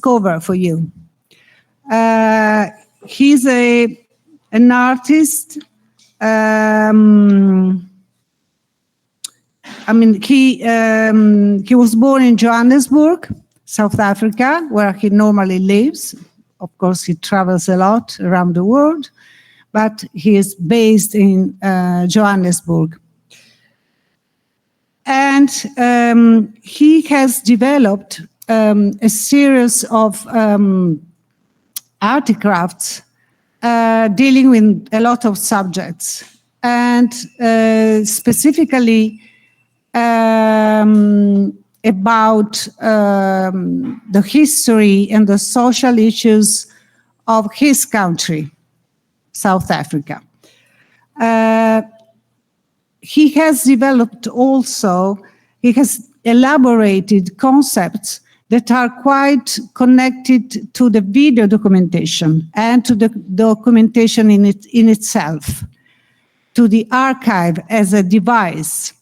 discover for you. He's an artist. He was born in Johannesburg, South Africa, where he normally lives. Of course, he travels a lot around the world, but he is based in Johannesburg. And he has developed a series of articrafts dealing with a lot of subjects, and specifically about the history and the social issues of his country, South Africa. He has developed also, he has elaborated concepts that are quite connected to the video documentation and to the documentation in itself, to the archive as a device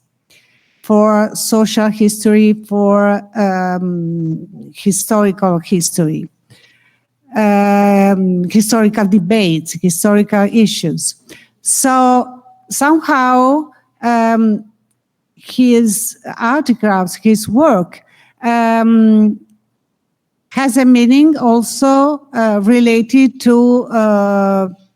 for social history, for historical history, historical debates, historical issues. So somehow his articrafts, his work, has a meaning also related to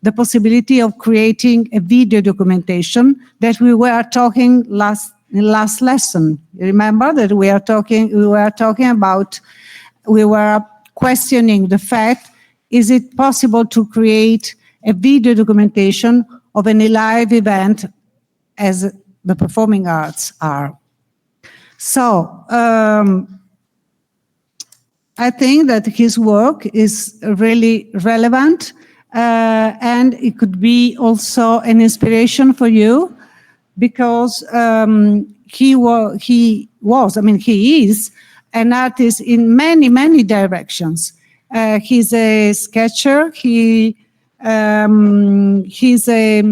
the possibility of creating a video documentation that we were talking in last lesson. Remember that we were questioning the fact, is it possible to create a video documentation of any live event as the performing arts are? So I think that his work is really relevant, and it could be also an inspiration for you, because he is an artist in many, many directions. He's a sketcher, he's a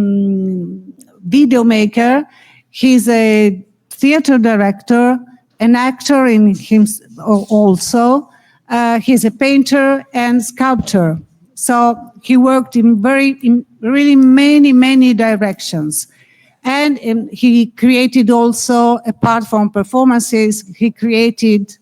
video maker, he's a theater director, an actor in him also. He's a painter and sculptor. So he worked in really many, many directions. And he created also, apart from performances, he created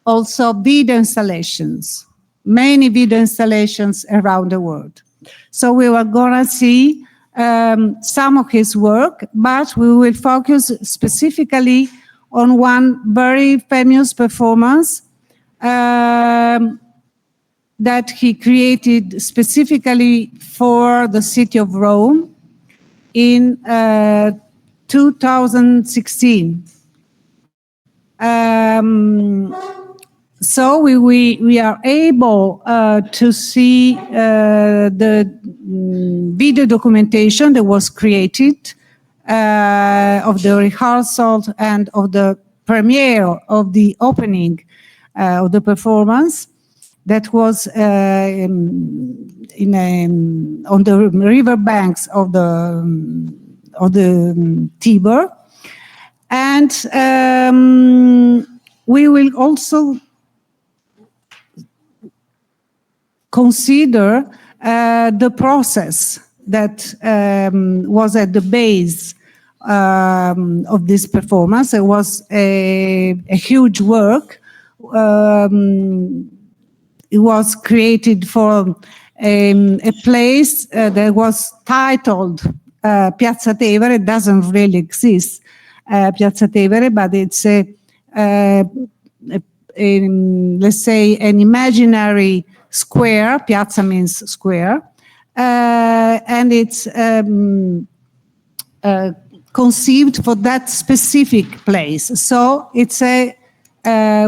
also video installations, many video installations around the world. So we were gonna see some of his work, but we will focus specifically on one very famous performance that he created specifically for the city of Rome in 2016. So we are able to see the video documentation that was created of the rehearsal and of the premiere of the opening of the performance that was on the river banks of the Tiber. And we will also consider the process that was at the base of this performance. It was a huge work. It was created for a place that was titled Piazza Tevere. It doesn't really exist, Piazza Tevere, but it's let's say an imaginary square. Piazza means square, and it's conceived for that specific place. So it's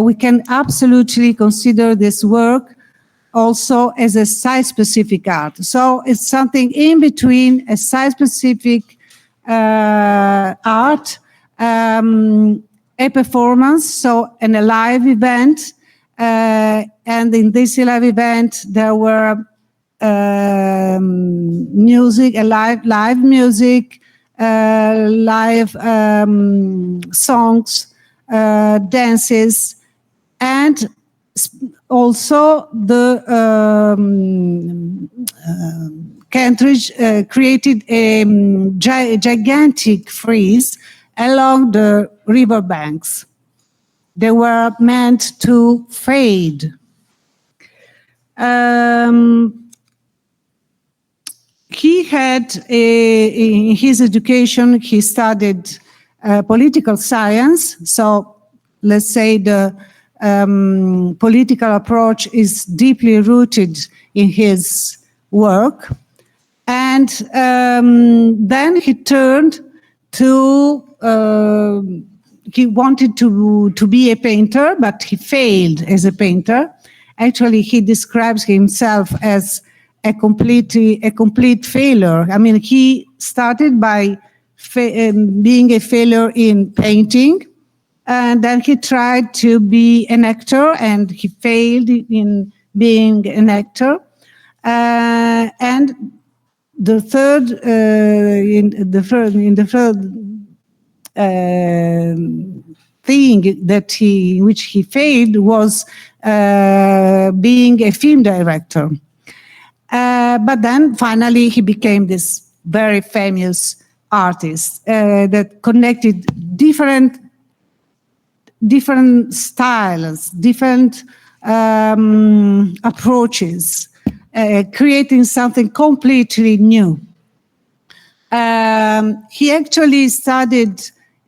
we can absolutely consider this work also as a site-specific art. So it's something in between a site-specific art, a performance, so a live event, and in this live event there were music, live music, live songs, dances, and also the Kentridge created a gigantic frieze along the river banks. They were meant to fade. He had, in his education, he studied political science. So let's say the political approach is deeply rooted in his work. And then he turned to, he wanted to be a painter, but he failed as a painter. Actually, he describes himself as a complete failure. I mean, he started by being a failure in painting, and then he tried to be an actor, and he failed in being an actor. And the third, thing that which he failed was being a film director. But then finally he became this very famous artist that connected different styles, different approaches, creating something completely new. He actually studied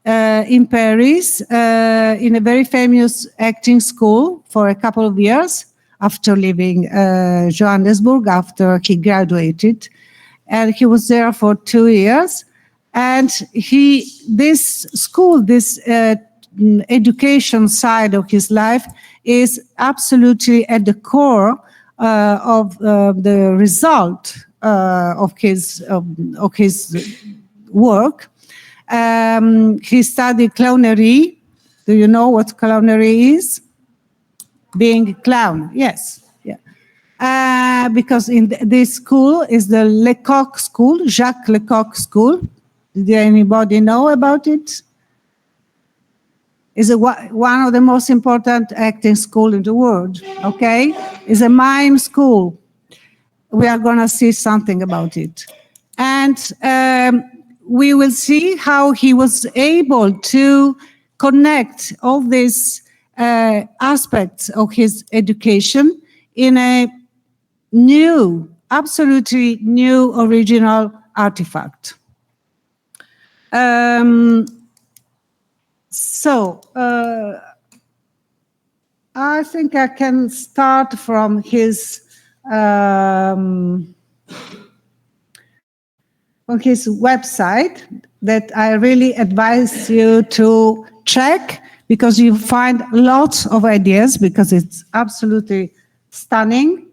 in Paris in a very famous acting school for a couple of years after leaving Johannesburg, after he graduated. And he was there for 2 years. And this school, this education side of his life is absolutely at the core of the result of his work. He studied clownery. Do you know what clownery is? Being a clown, yes. Yeah. Because in this school is the Lecoq School, Jacques Lecoq School. Did anybody know about it? It's one of the most important acting schools in the world, okay? It's a mime school. We are going to see something about it. And we will see how he was able to connect all these aspects of his education in a new, absolutely new original artifact. So I think I can start from his website that I really advise you to check, because you find lots of ideas, because it's absolutely stunning.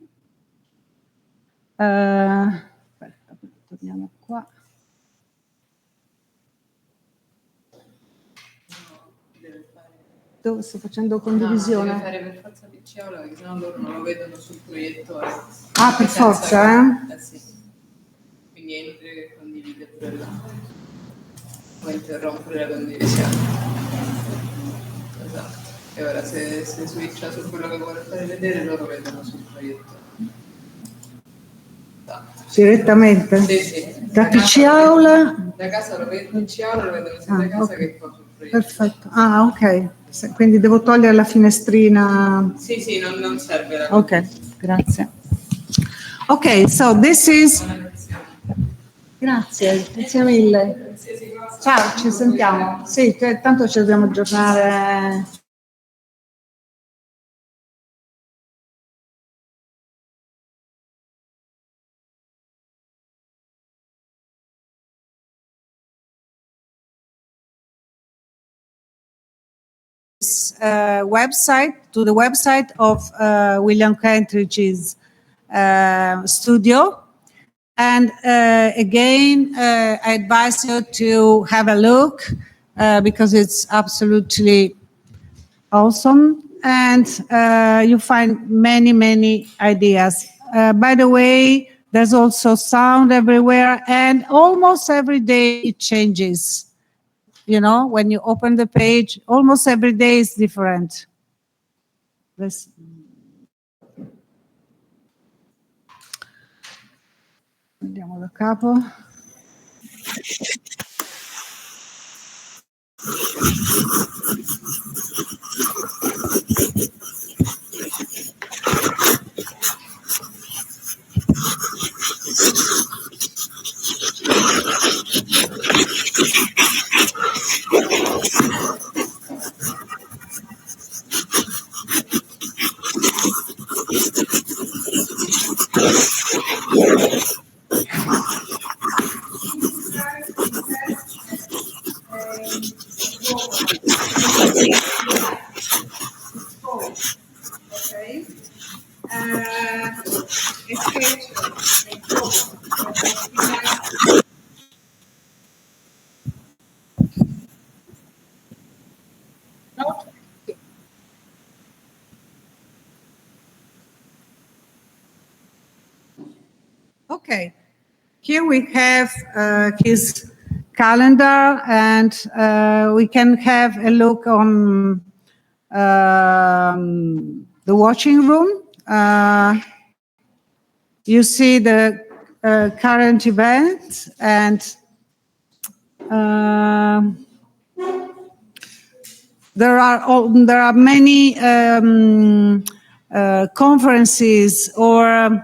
Torniamo qua. Sto facendo condivisione. No, deve fare per forza picciola, perché sennò loro non lo vedono sul proiettore. Ah, per forza, eh? Sì. Quindi entri e condivide pure là. Puoi interrompere la condivisione. Esatto. E ora se switcha su quello che vuole fare vedere, loro vedono sul proiettore. Esatto. Direttamente? Sì. Da PC Aula? Da casa lo vedo, PC Aula lo vedono sia da casa okay. che qua sul proiettore. Perfetto. Ah, ok. Quindi devo togliere la finestrina. Sì, non serve la Ok, grazie. Ok, so this is... Grazie mille. Ciao, ci sentiamo. Sì, tanto ci dobbiamo aggiornare. Website, to the website of William Kentridge's studio. And again, I advise you to have a look because it's absolutely awesome. And you find many, many ideas. By the way, there's also sound everywhere, and almost every day it changes. You know, when you open the page, almost every day is different. Andiamo da capo. Okay. Okay. Here we have his calendar, and we can have a look on the watching room. You see the current events, and there are many conferences or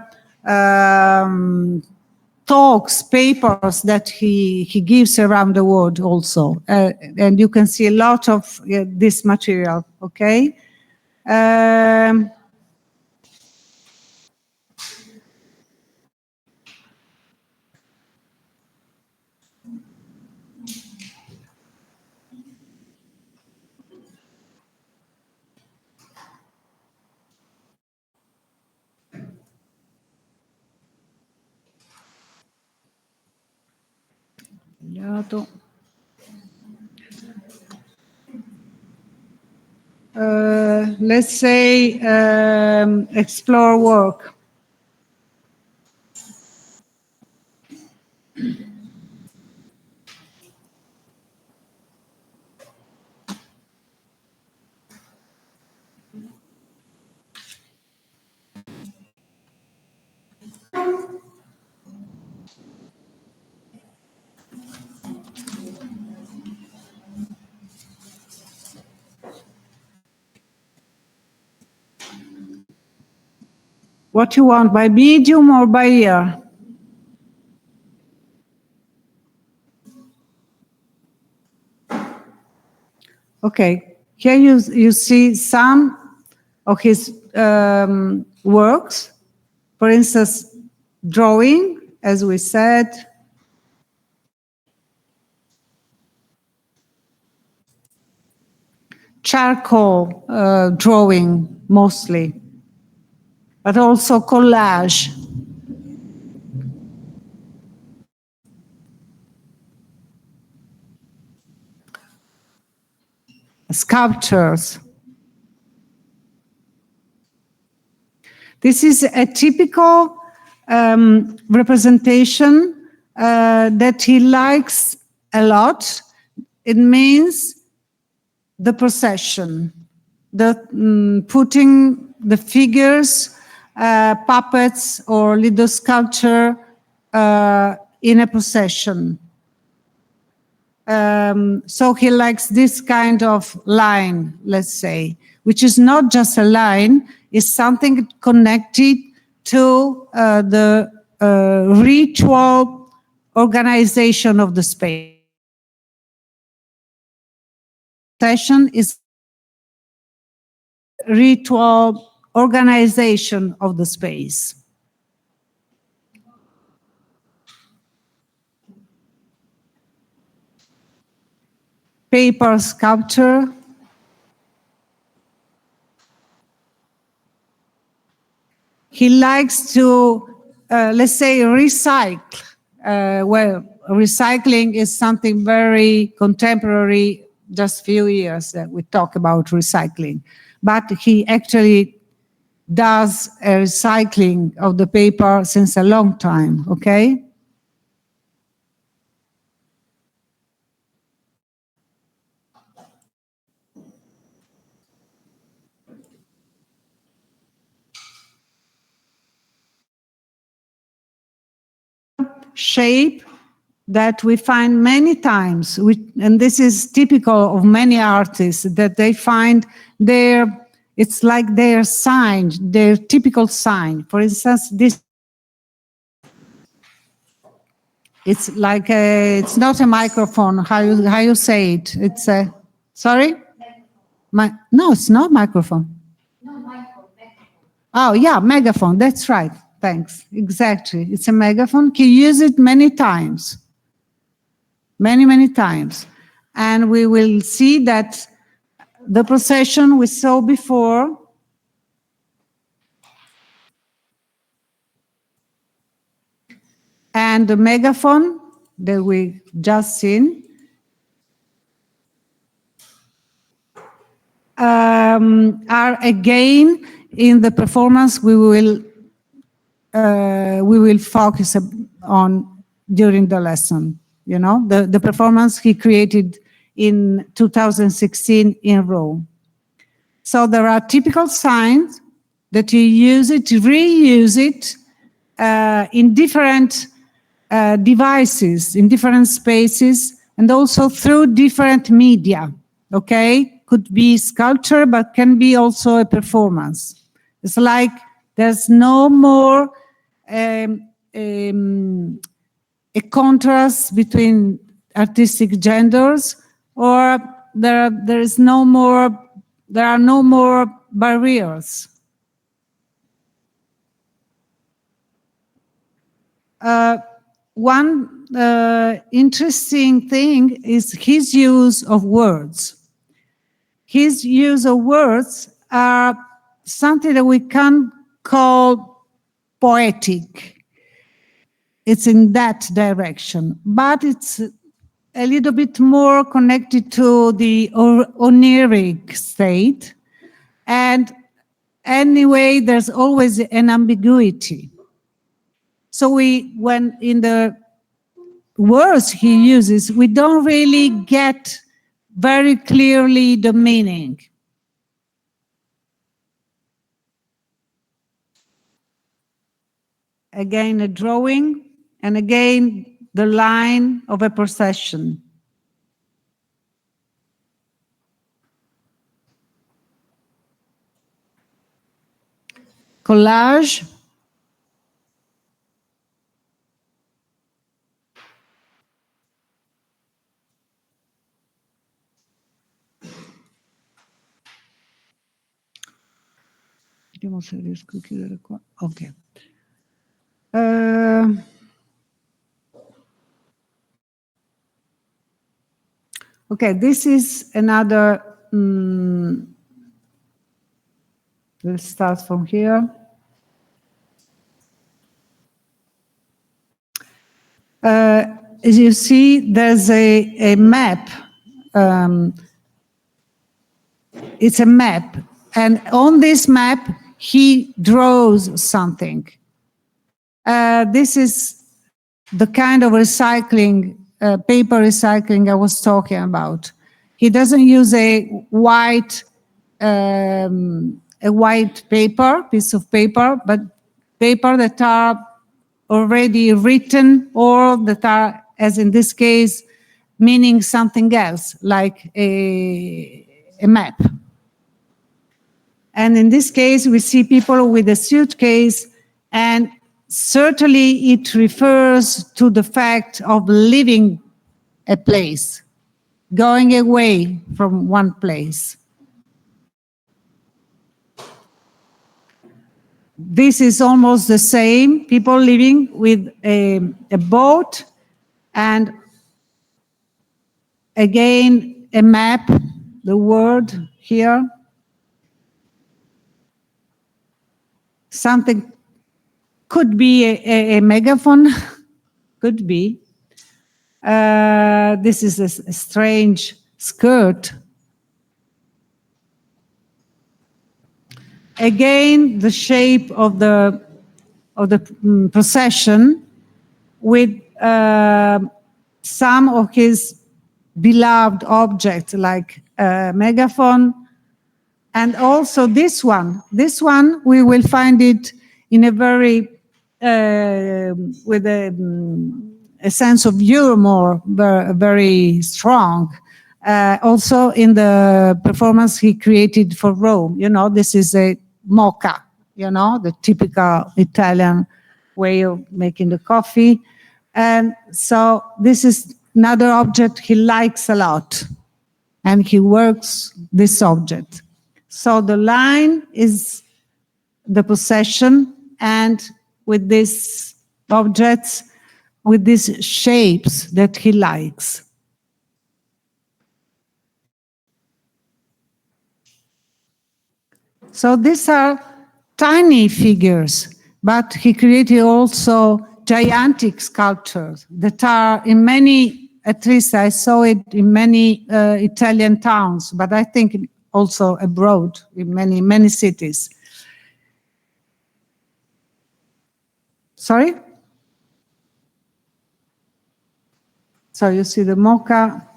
talks, papers that he gives around the world also. And you can see a lot of this material, okay? Let's say explore work. What you want, by medium or by ear? Okay, here you see some of his works. For instance, drawing, as we said. Charcoal drawing, mostly. But also collage. Sculptures. This is a typical representation that he likes a lot. It means the procession, the putting the figures, puppets or little sculpture in a procession. So he likes this kind of line, let's say, which is not just a line, it's something connected to the ritual organization of the space. Session is ritual organization of the space. Paper sculpture. He likes to, let's say, recycle. Well, recycling is something very contemporary, just few years that we talk about recycling. But he actually does a recycling of the paper since a long time, okay? shape that we find many times, and this is typical of many artists, that they find it's like their sign, their typical sign. For instance, this, it's like it's not a microphone. How you say it? It's a, sorry? No, it's not microphone. Oh, yeah, megaphone. That's right. Thanks. Exactly. It's a megaphone. He used it many times. Many times. And we will see that the procession we saw before and the megaphone that we just seen are again in the performance we will focus on during the lesson. You know, the performance he created in 2016 in Rome. So there are typical signs that you use it, reuse it in different devices, in different spaces, and also through different media, okay? Could be sculpture, but can be also a performance. It's like there's no more a contrast between artistic genders, or there are no more barriers. One interesting thing is his use of words. His use of words are something that we can call poetic. It's in that direction, but it's a little bit more connected to the oniric state. And anyway, there's always an ambiguity. So when in the words he uses, we don't really get very clearly the meaning. Again, a drawing, and again, the line of a procession. Collage. Vediamo se riesco a chiudere qua. Ok. Okay, this is another, we'll start from here. As you see, there's a map. It's a map. And on this map, he draws something. This is the kind of recycling, paper recycling I was talking about. He doesn't use a white paper, piece of paper, but paper that are already written, or that are, as in this case, meaning something else, like a map. And in this case, we see people with a suitcase, and certainly it refers to the fact of leaving a place, going away from one place. This is almost the same, people living with a boat, and again, a map, the word here. Something could be a megaphone, could be. This is a strange skirt. Again, the shape of the procession with some of his beloved objects, like a megaphone. And also this one we will find it in a very with a sense of humor very strong. Also in the performance he created for Rome, this is a mocha, the typical Italian way of making the coffee. And so this is another object he likes a lot, and he works this object. So the line is the possession, and with these objects, with these shapes that he likes. So these are tiny figures, but he created also gigantic sculptures that are in many, at least I saw it in many Italian towns, but I think also abroad in many cities. Sorry? So you see the mocha.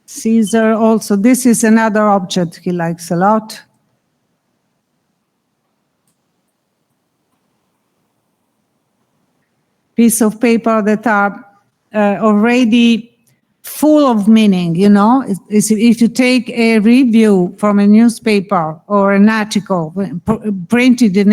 Caesar also. This is another object he likes a lot. Piece of paper that are already full of meaning, If you take a review from a newspaper or an article printed in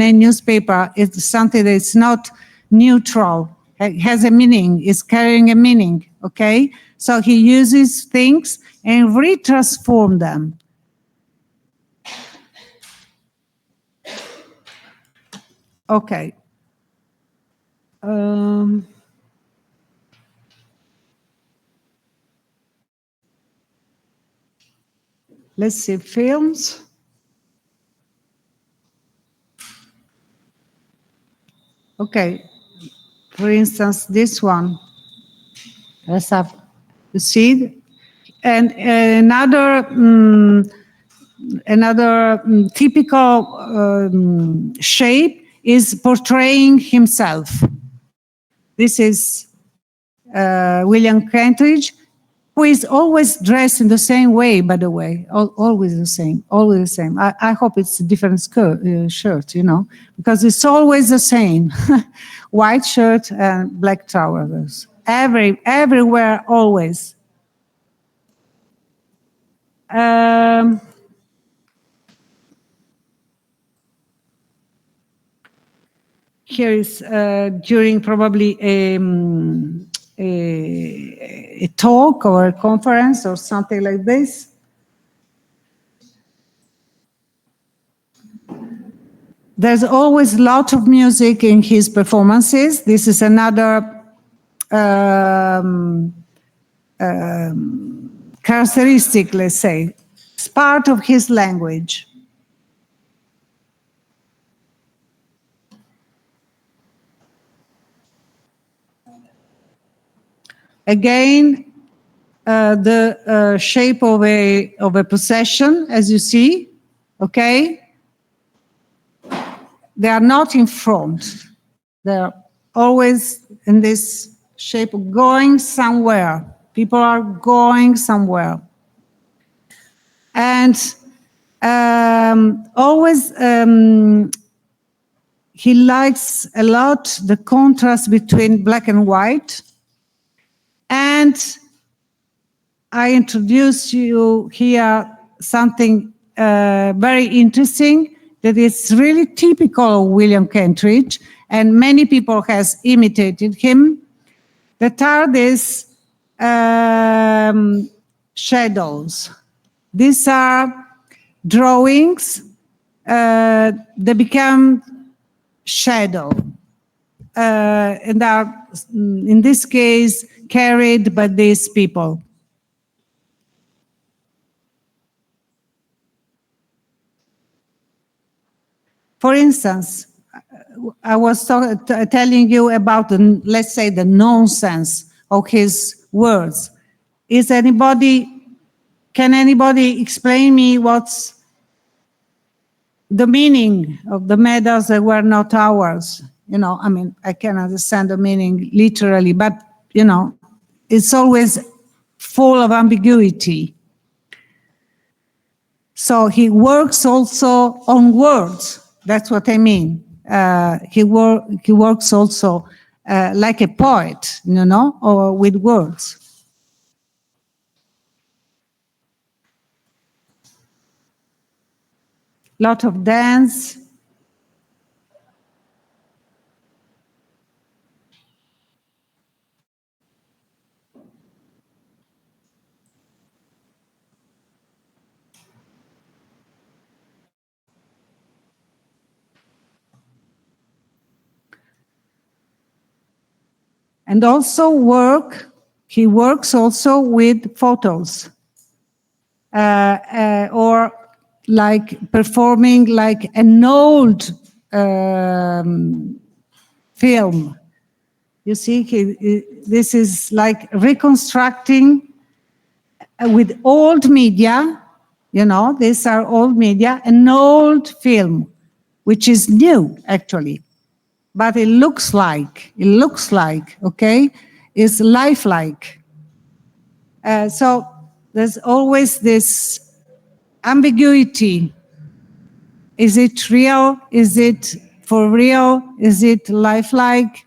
a newspaper, it's something that's not neutral. It has a meaning, it's carrying a meaning, okay? So he uses things and retransform them. Okay. Let's see, films. Okay, for instance, this one. Let's have, you see, and another typical shape is portraying himself. This is William Kentridge, who is always dressed in the same way, by the way, always the same. I hope it's a different shirt, because it's always the same. White shirt and black trousers. Everywhere, always. Here is during probably a talk or a conference or something like this. There's always a lot of music in his performances. This is another characteristic, let's say. It's part of his language. Again, the shape of a possession, as you see, okay? They are not in front. They're always in this shape of going somewhere. People are going somewhere. And always he likes a lot the contrast between black and white. And I introduce you here something very interesting that is really typical of William Kentridge, and many people has imitated him, that are these shadows. These are drawings that become shadow, and are, in this case, carried by these people. For instance, I was telling you about, let's say, the nonsense of his words. Can anybody explain me what's the meaning of the medals that were not ours? I can understand the meaning literally, but, it's always full of ambiguity. So he works also on words. That's what I mean. He works also like a poet, or with words. Lot of dance. And also he works also with photos, or like performing like an old film. You see, this is like reconstructing with old media, these are old media, an old film, which is new actually. But it looks like, okay, it's lifelike. So there's always this ambiguity. Is it real? Is it for real? Is it lifelike?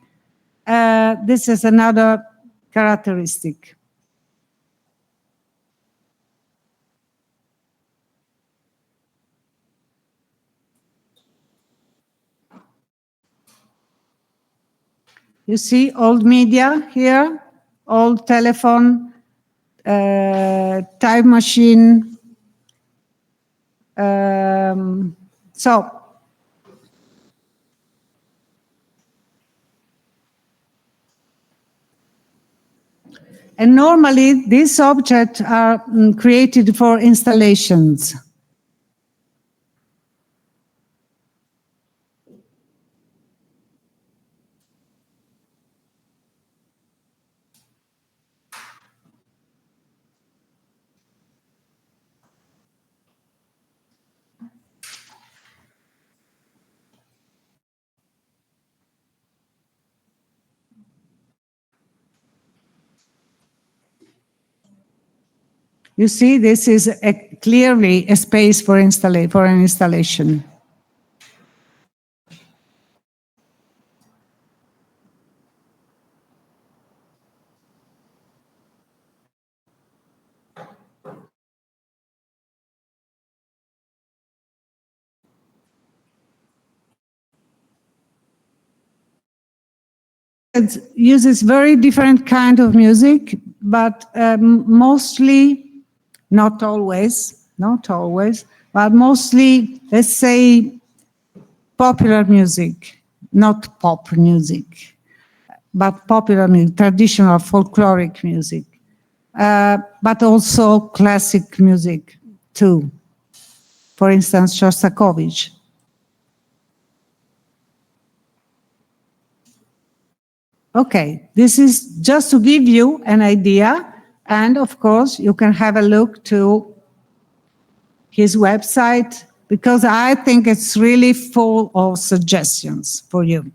This is another characteristic. You see old media here, old telephone, time machine. So, and normally these objects are created for installations. You see, this is clearly a space for an installation. It uses very different kind of music, but mostly, not always, but mostly, let's say, popular music, not pop music, but popular music, traditional folkloric music, but also classic music too. For instance, Shostakovich. Okay, this is just to give you an idea, and of course, you can have a look to his website, because I think it's really full of suggestions for you.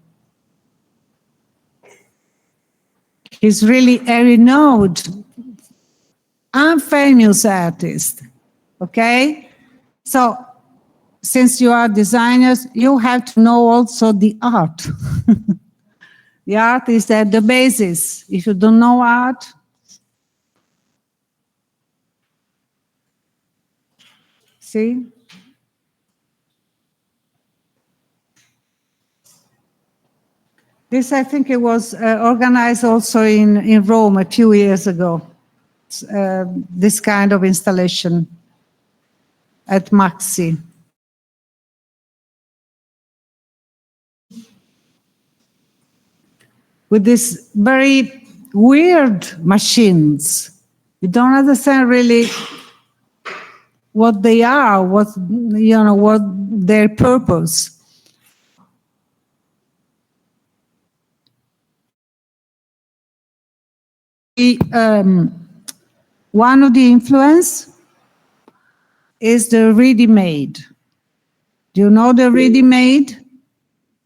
He's really a renowned and famous artist, okay? So, since you are designers, you have to know also the art. The art is at the basis. If you don't know art, see? This, I think it was organized also in Rome a few years ago, this kind of installation at Maxi. With these very weird machines. You don't understand really what they are, what their purpose. One of the influence is the ready-made. Do you know the ready-made?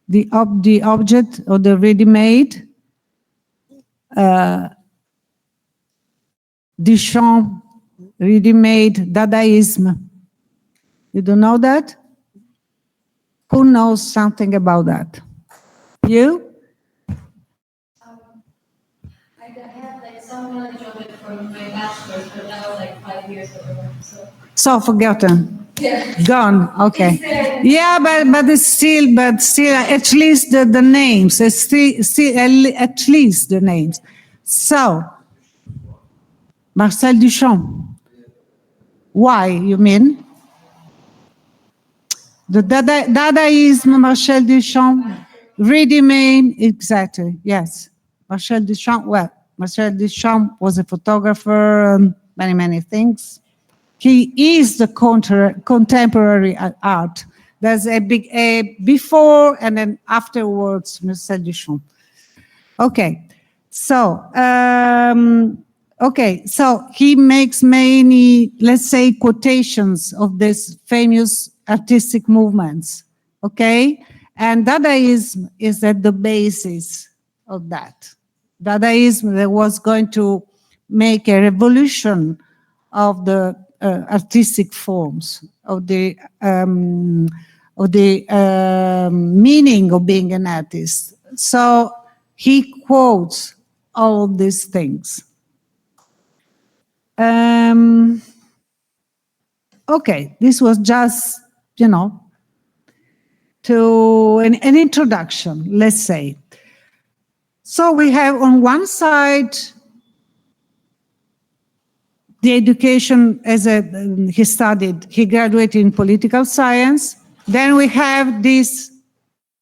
The object of the ready-made? Duchamp, ready-made Dadaism. You don't know that? Who knows something about that? You? I had like some knowledge of it from my bachelor's, but that was like 5 years ago. So forgotten. Yeah. Gone. Okay. Yeah, but it's still at least the names. It's still at least the names. So Marcel Duchamp. Why, you mean? The Dadaism, Marcel Duchamp, ready-made, exactly, yes. Marcel Duchamp, well, Marcel Duchamp was a photographer, many things. He is the contemporary art. There's a before and then afterwards, Marcel Duchamp. Okay, so so he makes many, let's say, quotations of these famous artistic movements. Okay, and Dadaism is at the basis of that. Dadaism that was going to make a revolution of the artistic forms, of the meaning of being an artist. So he quotes all these things. Okay, this was just, to an introduction, let's say. So we have on one side the education he graduated in political science. Then we have this,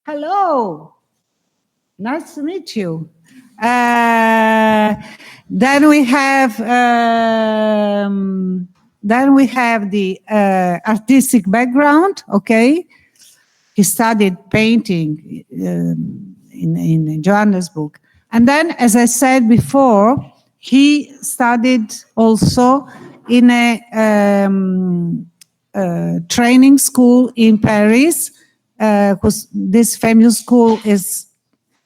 hello, nice to meet you. Then we have the artistic background, okay? He studied painting in Johannesburg. And then, as I said before, he studied also in a training school in Paris, because this famous school is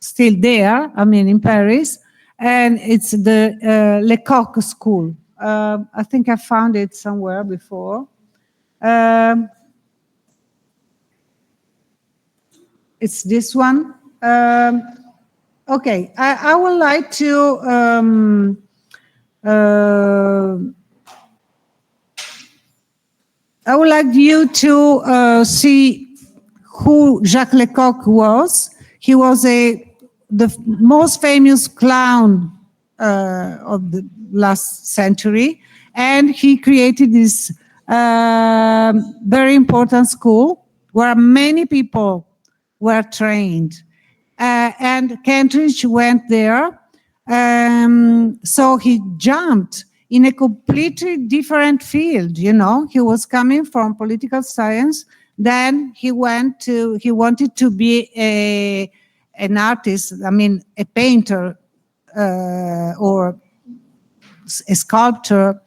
still there, in Paris, and it's the Lecoq School. I think I found it somewhere before. It's this one. Okay, I would like to I would like you to see who Jacques Lecoq was. He was the most famous clown of the last century, and he created this very important school where many people were trained. And Kentridge went there, so he jumped in a completely different field. He was coming from political science. Then he wanted to be an artist, a painter or a sculptor.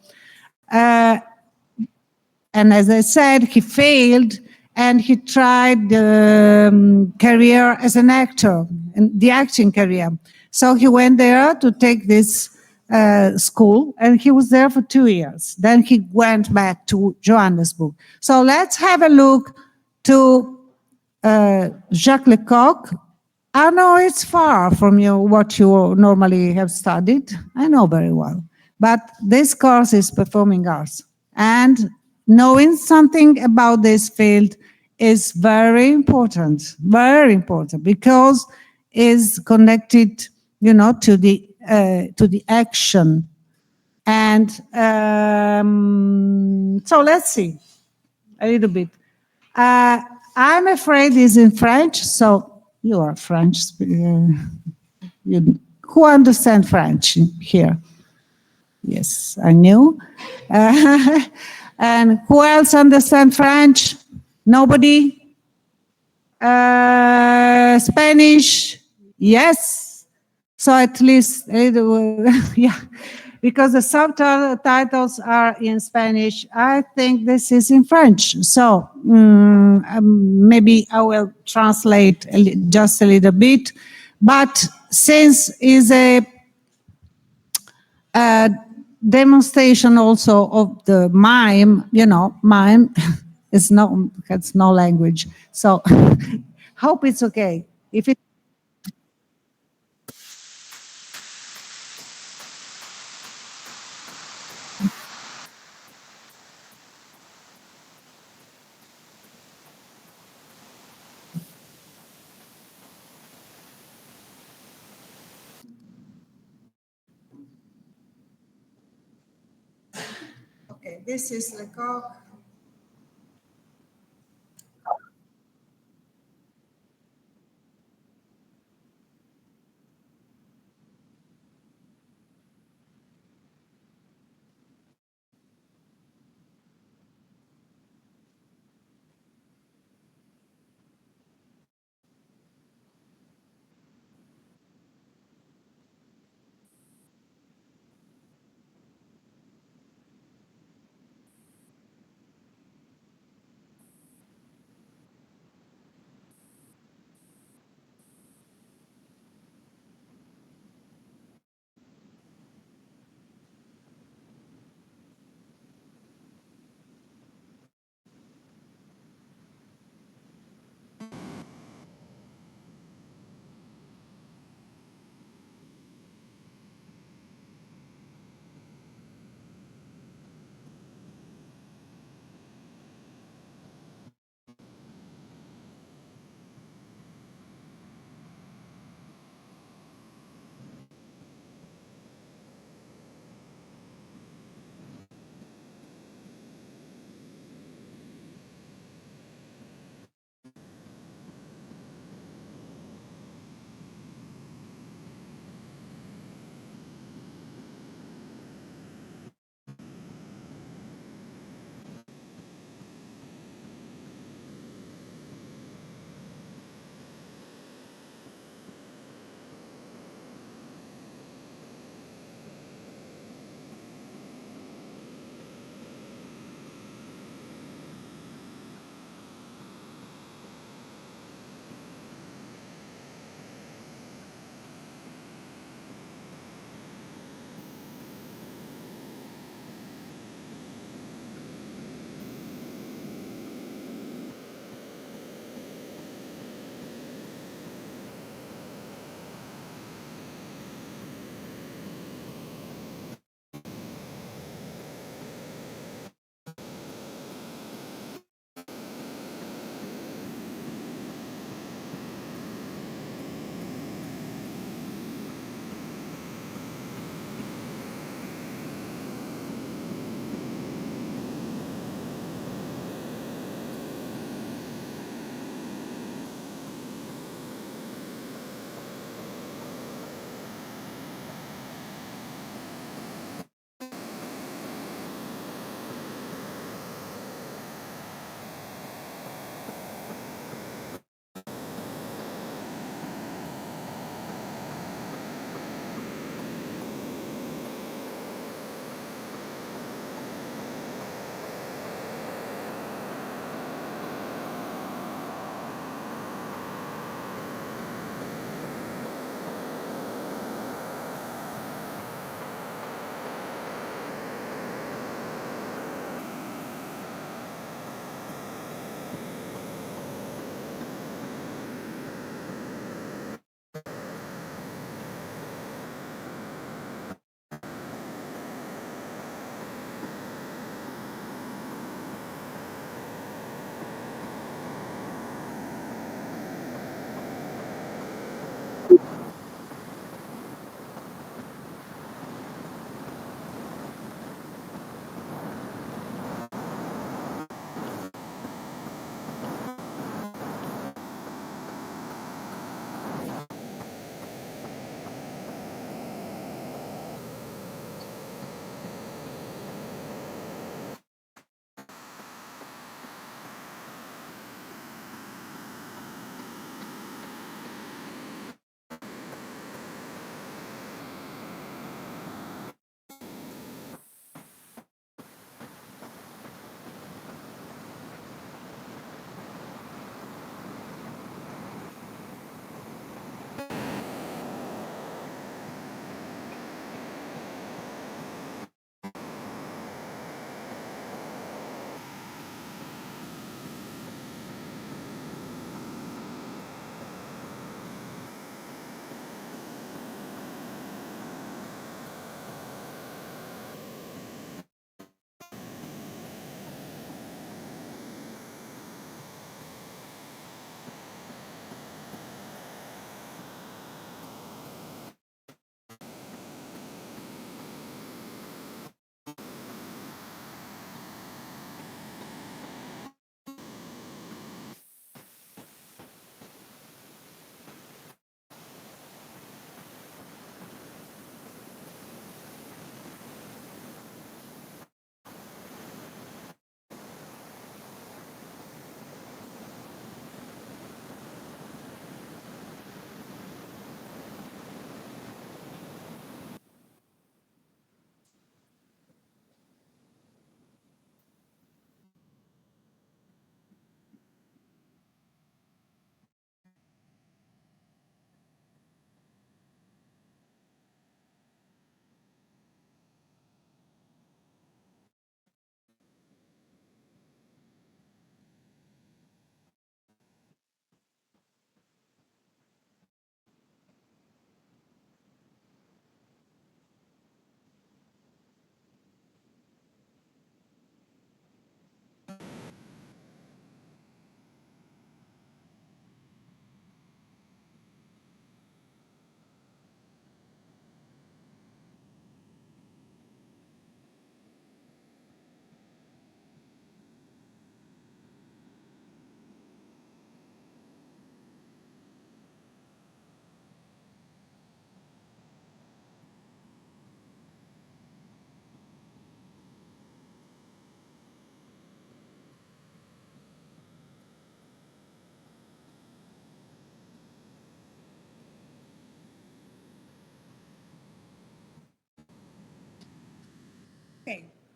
And as I said, he failed, and he tried the career as an actor, the acting career. So he went there to take this school, and he was there for 2 years. Then he went back to Johannesburg. So let's have a look to Jacques Lecoq. I know it's far from what you normally have studied. I know very well. But this course is performing arts. And knowing something about this field is very important, because it's connected, to the action. And so let's see a little bit. I'm afraid it's in French, so you are French. Who understands French here? Yes, I knew. And who else understands French? Nobody? Spanish? Yes. So at least, yeah, because the subtitles are in Spanish. I think this is in French. So maybe I will translate just a little bit. But since it's a demonstration also of the mime, it's no language. So hope it's okay. If it okay, this is Lecoq.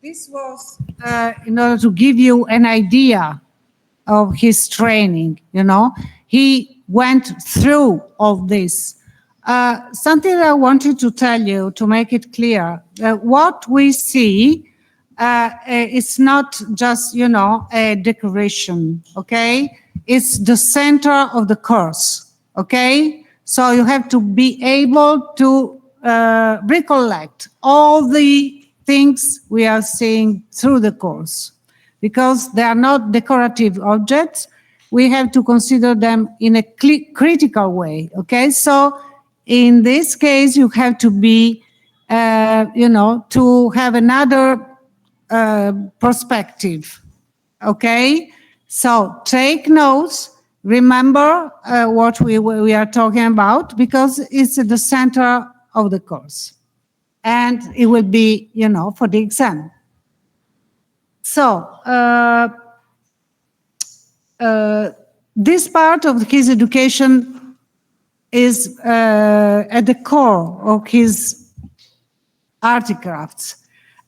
this was in order to give you an idea of his training, you know. He went through all this. Something I wanted to tell you to make it clear, what we see, it's not just, you know, a decoration, okay? It's the center of the course, okay? So you have to be able to recollect all the things we are seeing through the course, because they are not decorative objects. We have to consider them in a critical way, okay? So in this case, you have to be, you know, to have another perspective, okay? So take notes, remember what we are talking about, because it's at the center of the course. And it will be, you know, for the exam. So this part of his education is at the core of his articrafts.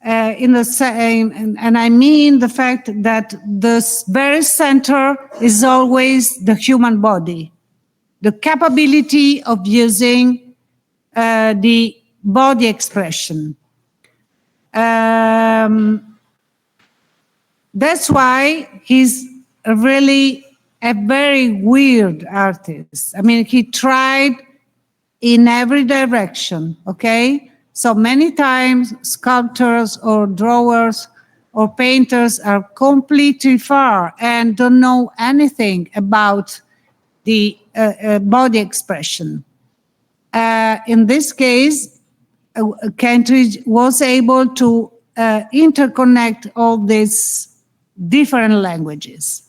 In the same, and I mean the fact that the very center is always the human body, the capability of using the body expression. That's why he's really a very weird artist. I mean, he tried in every direction, okay? So many times sculptors or drawers or painters are completely far and don't know anything about the body expression. In this case, Kentridge was able to interconnect all these different languages,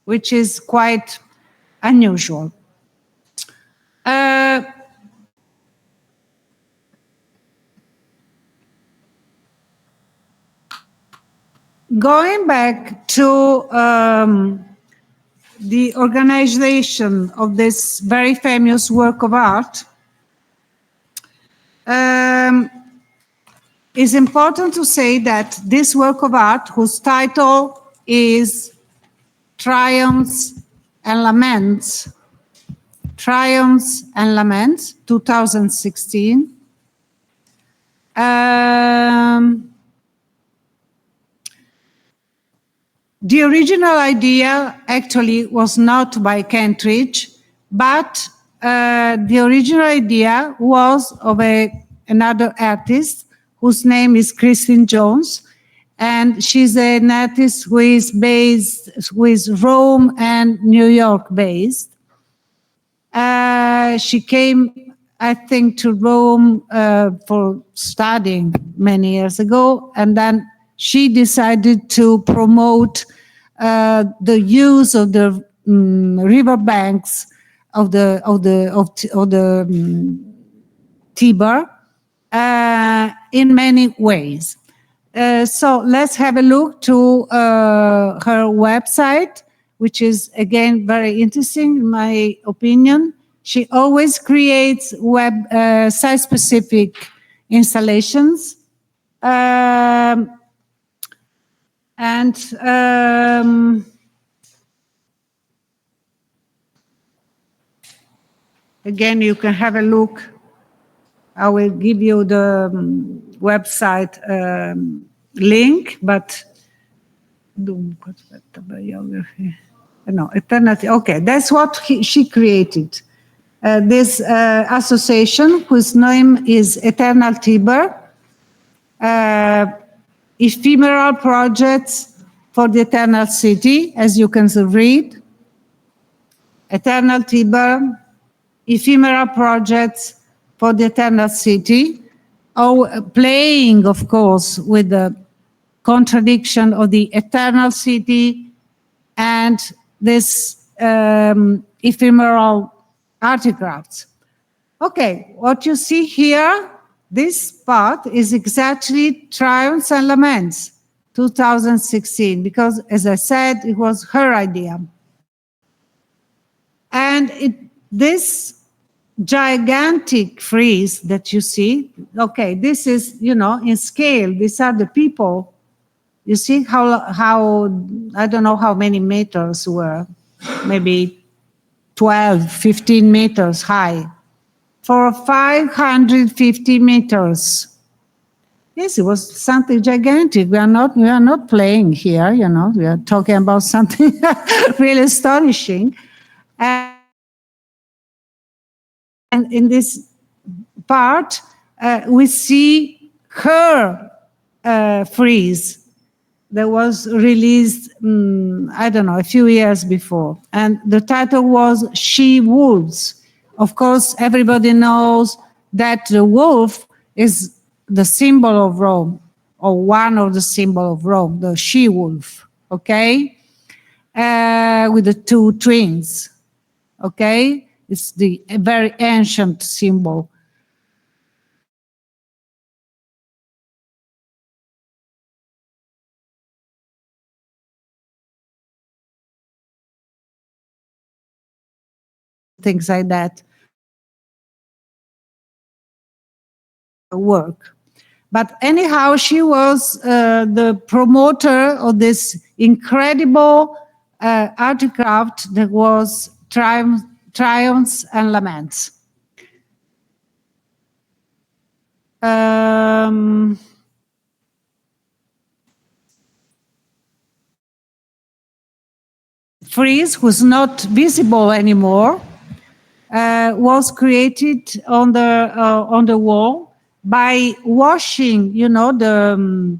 which is quite unusual. Going back to the organization of this very famous work of art, it's important to say that this work of art, whose title is Triumphs and Laments, 2016, the original idea actually was not by Kentridge, but the original idea was of another artist whose name is Christine Jones, and she's an artist who is based with Rome and New York based. She came, I think, to Rome for studying many years ago, and then she decided to promote the use of the riverbanks of the Tiber in many ways. So let's have a look to her website, which is again very interesting in my opinion. She always creates site-specific installations. Again, you can have a look. I will give you the website link, but no, Eternity. Okay, that's what she created. This association, whose name is Eternal Tiber, ephemeral projects for the Eternal City, as you can read. Eternal Tiber, ephemeral projects for the Eternal City, playing, of course, with the contradiction of the Eternal City and this ephemeral artifacts. Okay, what you see here, this part is exactly Triumphs and Laments, 2016, because, as I said, it was her idea. And this gigantic frieze that you see, okay, this is, you know, in scale. These are the people You see how I don't know how many meters were, maybe 12, 15 meters high, for 550 meters. Yes, it was something gigantic. We are not playing here, you know. We are talking about something really astonishing. And in this part, we see her frieze that was released, I don't know, a few years before. And the title was She Wolves. Of course, everybody knows that the wolf is the symbol of Rome, or one of the symbol of Rome, the she wolf, okay? With the two twins, okay? It's a very ancient symbol. Things like that work. But anyhow, she was the promoter of this incredible articraft that was Triumphs and Laments. Frieze was not visible anymore. Was created on the wall by washing, you know, the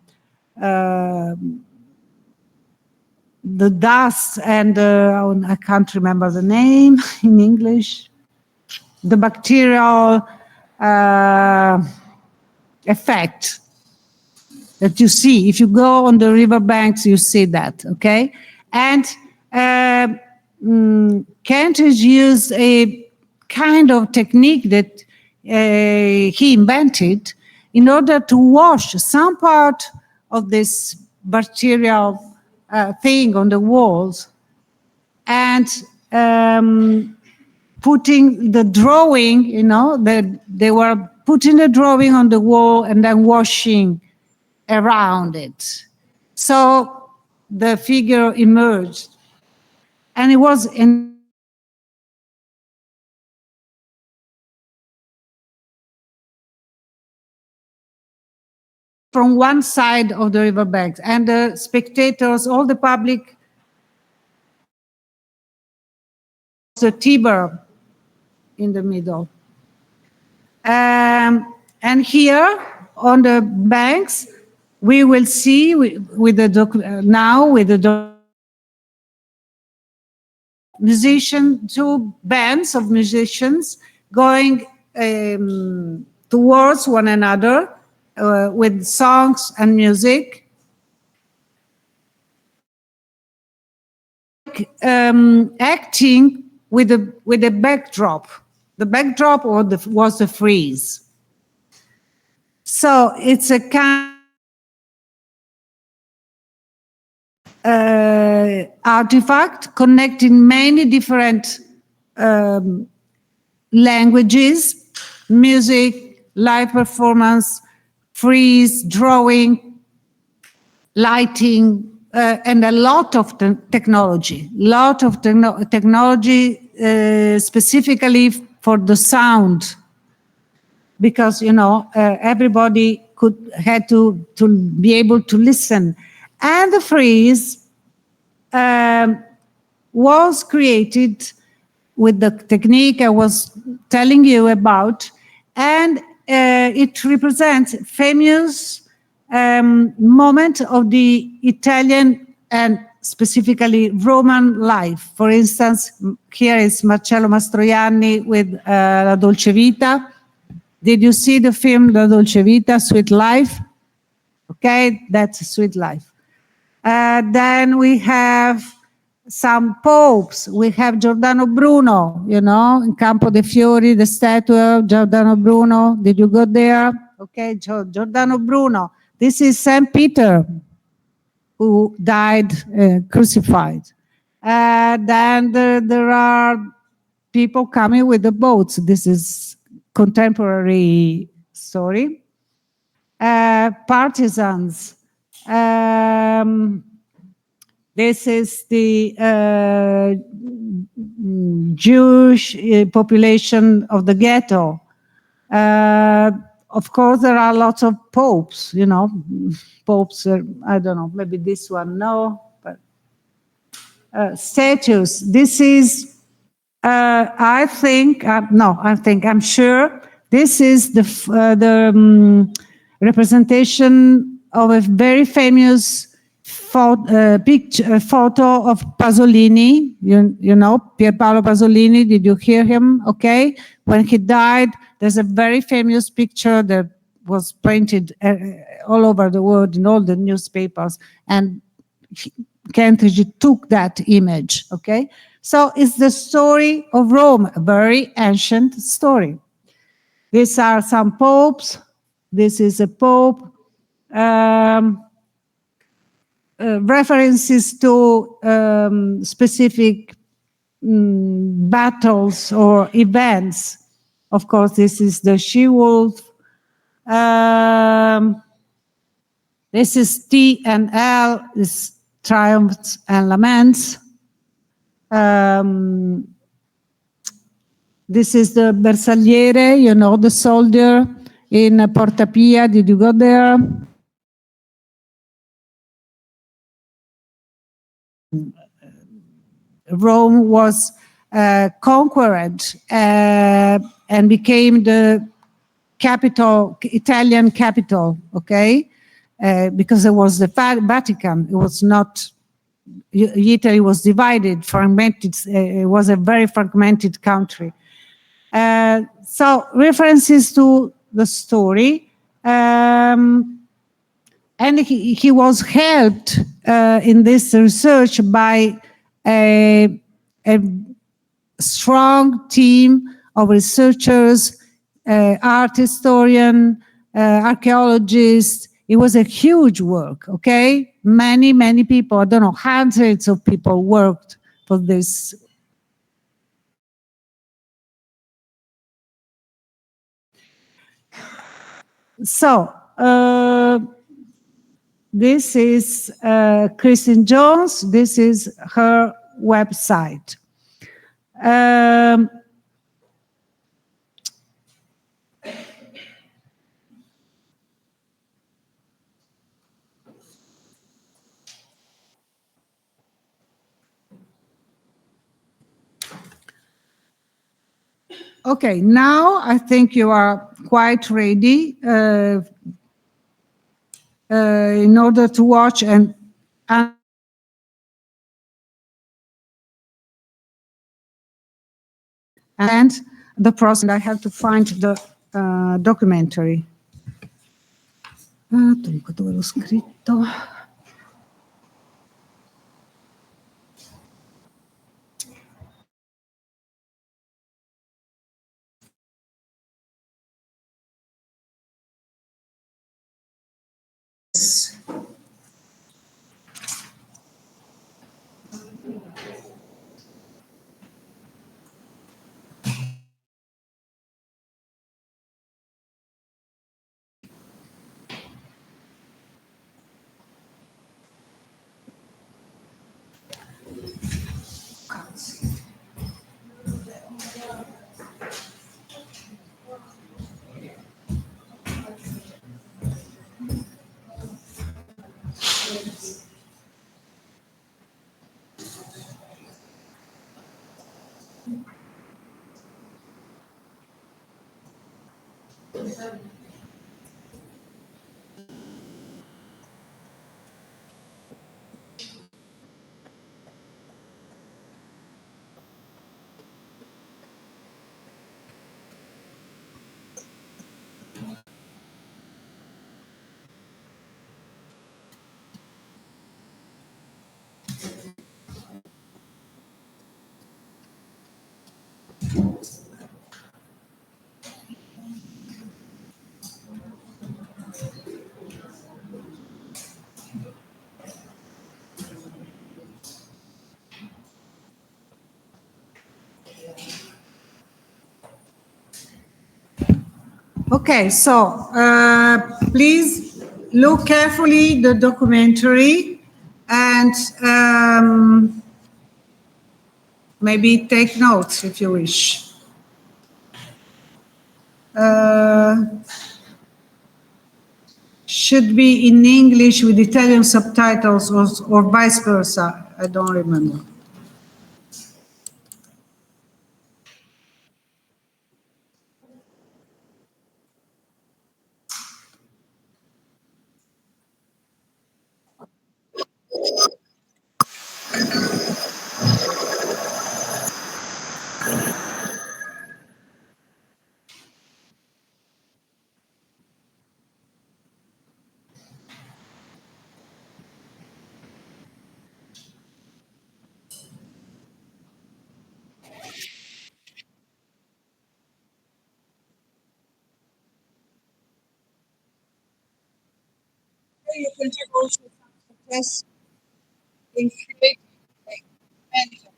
dust and I can't remember the name in English, the bacterial effect that you see. If you go on the riverbanks, you see that, okay? And Kent has used a kind of technique that he invented in order to wash some part of this bacterial thing on the walls and putting the drawing, you know, they were putting the drawing on the wall and then washing around it. So the figure emerged. And it was from one side of the riverbank, and the spectators, all the public, the Tiber in the middle. And here on the banks, we will see with the two bands of musicians going towards one another with songs and music. Acting with a backdrop. The backdrop was the frieze. So it's a kind artifact connecting many different languages, music, live performance, frieze, drawing, lighting, and a lot of technology. Technology specifically for the sound, because you know everybody had to be able to listen. And the frieze was created with the technique I was telling you about, and it represents famous moment of the Italian and specifically Roman life. For instance, here is Marcello Mastroianni with La Dolce Vita. Did you see the film La Dolce Vita, Sweet Life? Okay, that's Sweet Life. Then we have some popes. We have Giordano Bruno, you know, in Campo dei Fiori, the statue of Giordano Bruno. Did you go there? Okay, Giordano Bruno. This is Saint Peter, who died crucified. Then there are people coming with the boats. This is contemporary story. Partisans This is the Jewish population of the ghetto. Of course, there are lots of popes, you know, popes, I don't know, maybe this one, no, but statues. This is, I'm sure, this is the representation of a very famous photo of Pasolini, you know, Pier Paolo Pasolini. Did you hear him? Okay. When he died, there's a very famous picture that was printed all over the world in all the newspapers, and Kentridge took that image, okay? So it's the story of Rome, a very ancient story. These are some popes. This is a pope. References to specific battles or events. Of course, this is the she-wolf. This is T and L, is triumphs and laments. This is the Bersagliere, you know, the soldier in Porta Pia. Did you go there? Rome was conquered and became the capital, Italian capital, okay? Because it was the Vatican. It was not, Italy was divided, fragmented. It was a very fragmented country. So references to the story. And he was helped in this research by a strong team of researchers, art historian, archaeologists. It was a huge work, okay? Many, many people, I don't know, hundreds of people worked for this. So, this is Kristen Jones. This is her website. Okay, now I think you are quite ready in order to watch and the process. I have to find the documentary. Dunque, dove l'ho scritto? Okay, so please look carefully the documentary and maybe take notes if you wish. Should be in English with Italian subtitles or vice versa. I don't remember. You can check also some success in creating management.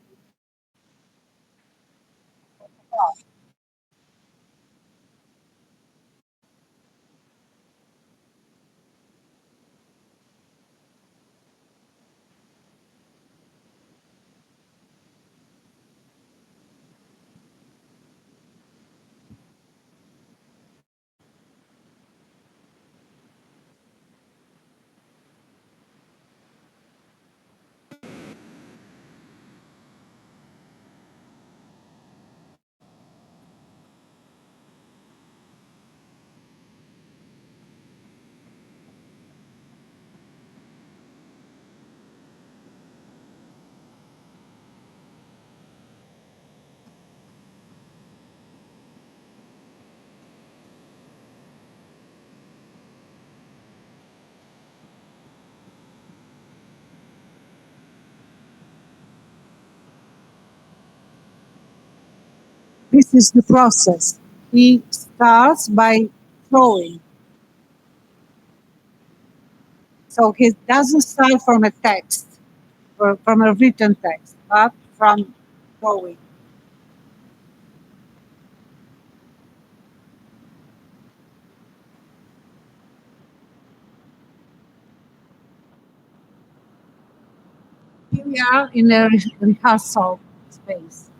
This is the process. He starts by drawing. So he doesn't start from a text or from a written text, but from drawing. Here we are in a rehearsal space.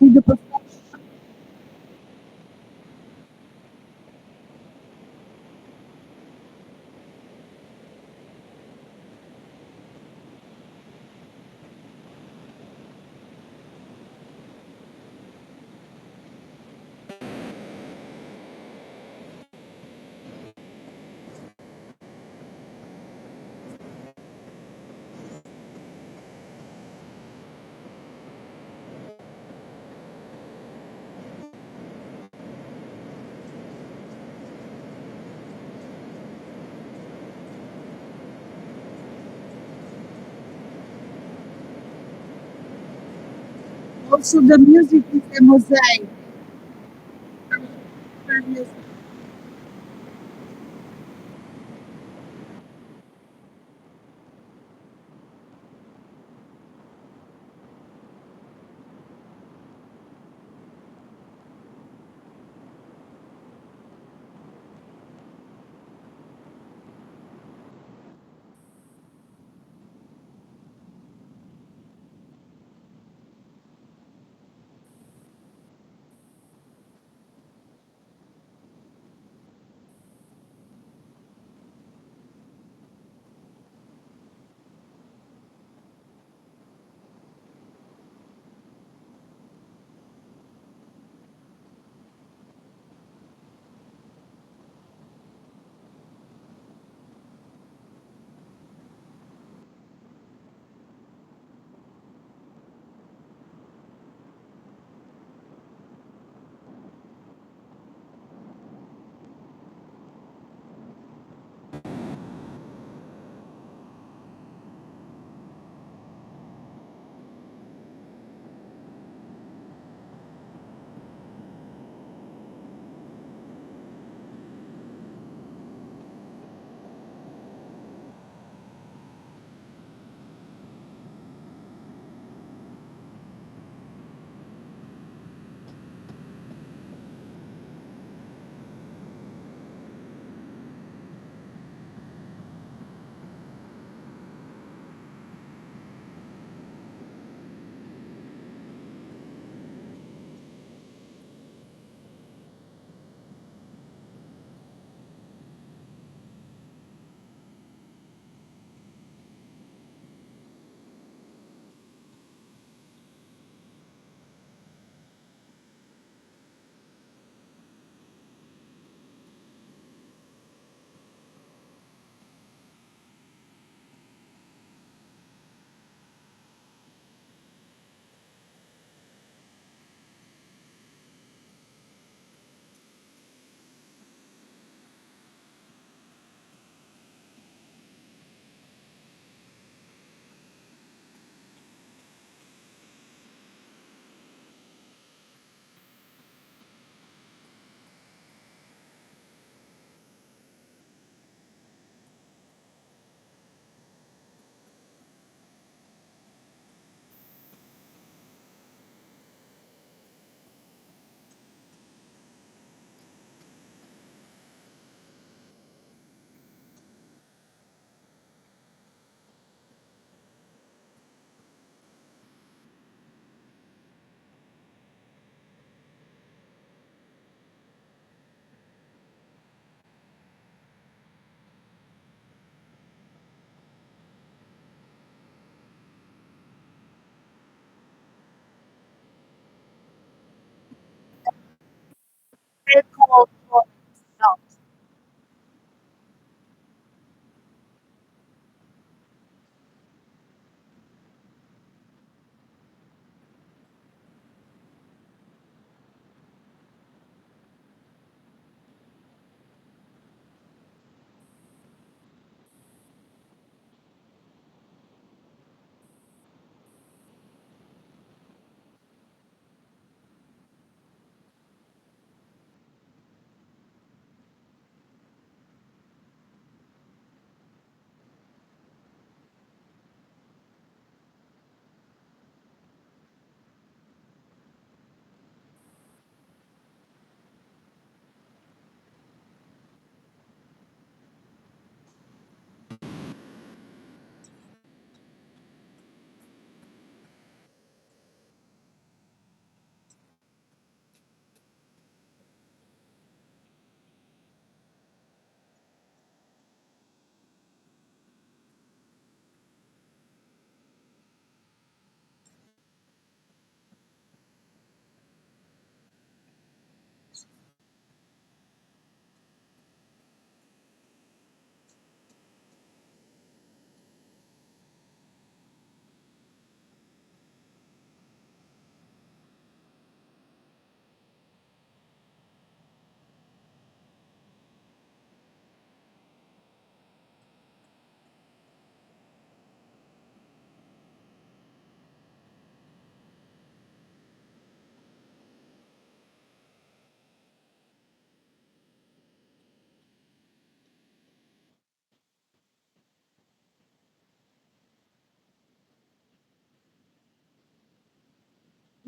The Also, the music is a mosaic.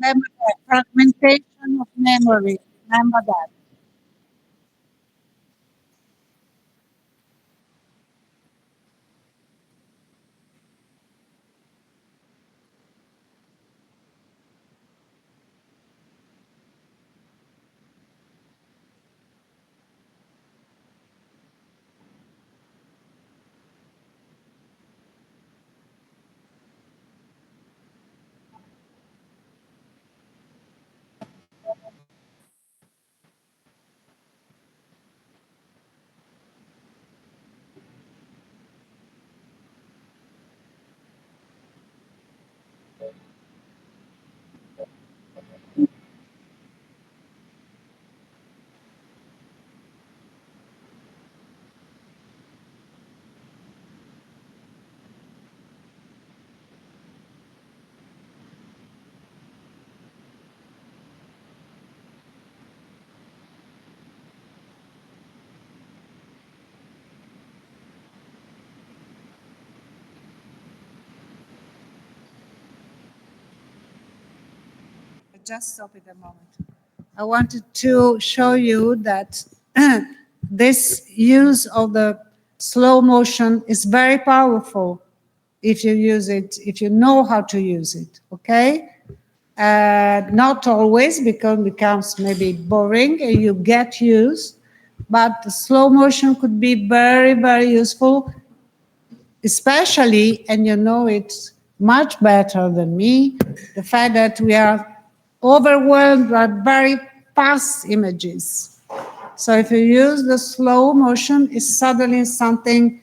Remember that. Fragmentation of memory. Remember that. Just stop it a moment. I wanted to show you that this use of the slow motion is very powerful if you use it, if you know how to use it, okay? Not always, because it becomes maybe boring and you get used, but the slow motion could be very, very useful, especially, and you know it much better than me, the fact that we are overwhelmed by very fast images. So if you use the slow motion, it's suddenly something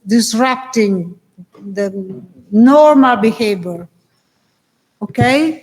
disrupting the normal behavior. Okay?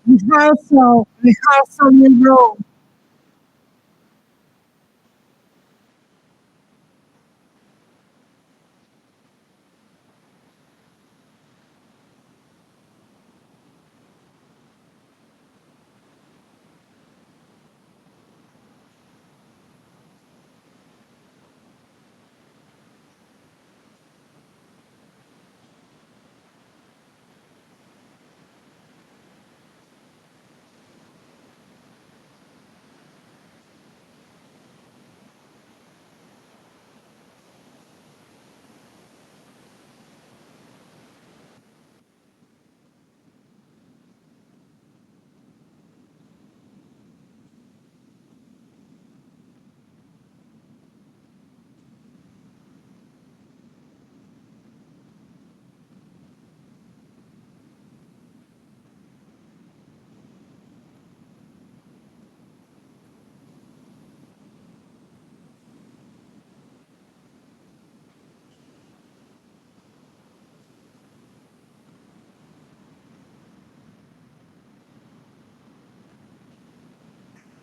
Rehearsal in Rome.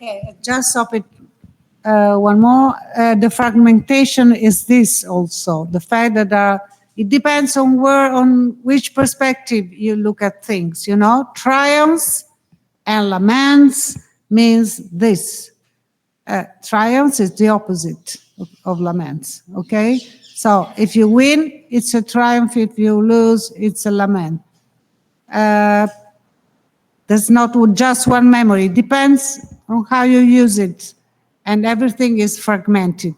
Okay, just stop it. One more. The fragmentation is this also. The fact that it depends on on which perspective you look at things. You know, triumphs and laments means this. Triumphs is the opposite of laments. Okay, so if you win, it's a triumph. If you lose, it's a lament. There's not just one memory. It depends on how you use it. And everything is fragmented.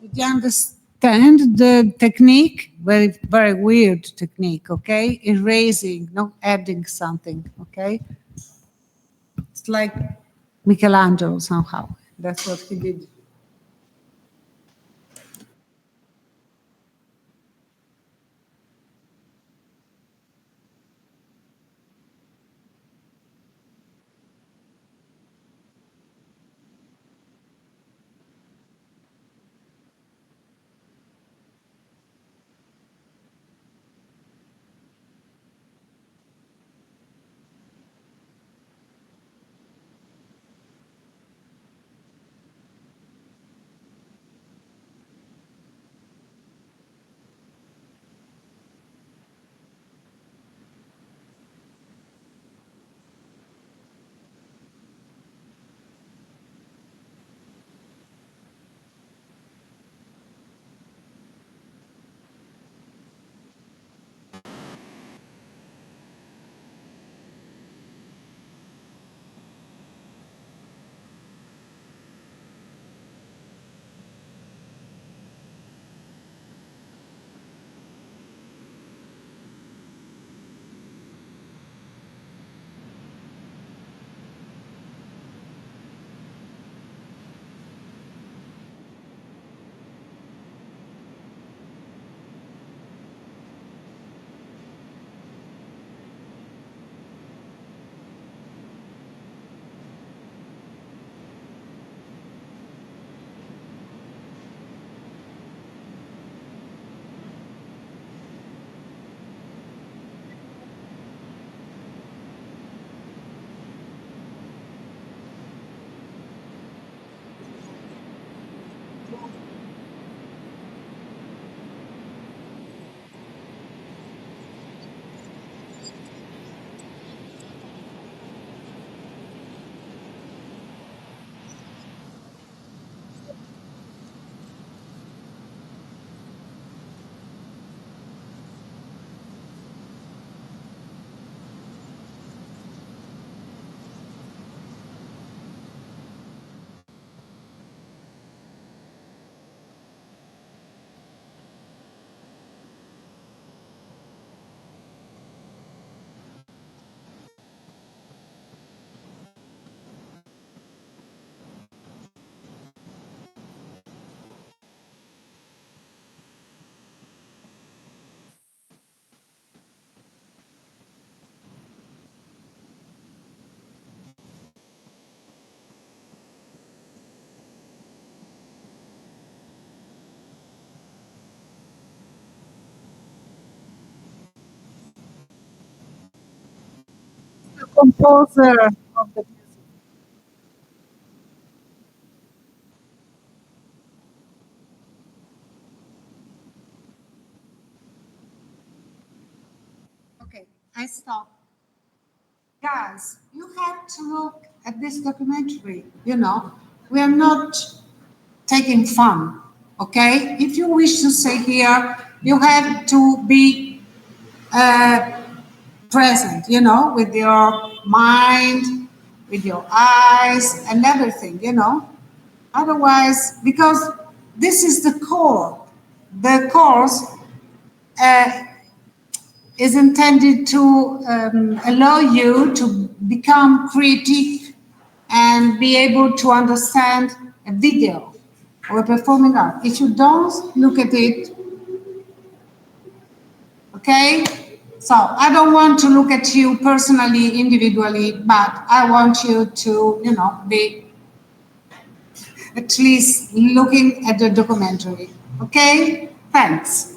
Did you understand the technique? Very, very weird technique, okay? Erasing, not adding something, okay? It's like Michelangelo somehow. That's what he did. The composer of the music. Okay, I stop. Guys, you have to look at this documentary. You know, we are not taking fun, okay? If you wish to stay here, you have to be uh, present, you know, with your mind, with your eyes, and everything, you know. Otherwise, because this is the core, the course uh, is intended to allow you to become creative and be able to understand a video or a performing art. If you don't look at it, okay? So I don't want to look at you personally, individually, but I want you to, you know, be at least looking at the documentary. Okay? Thanks.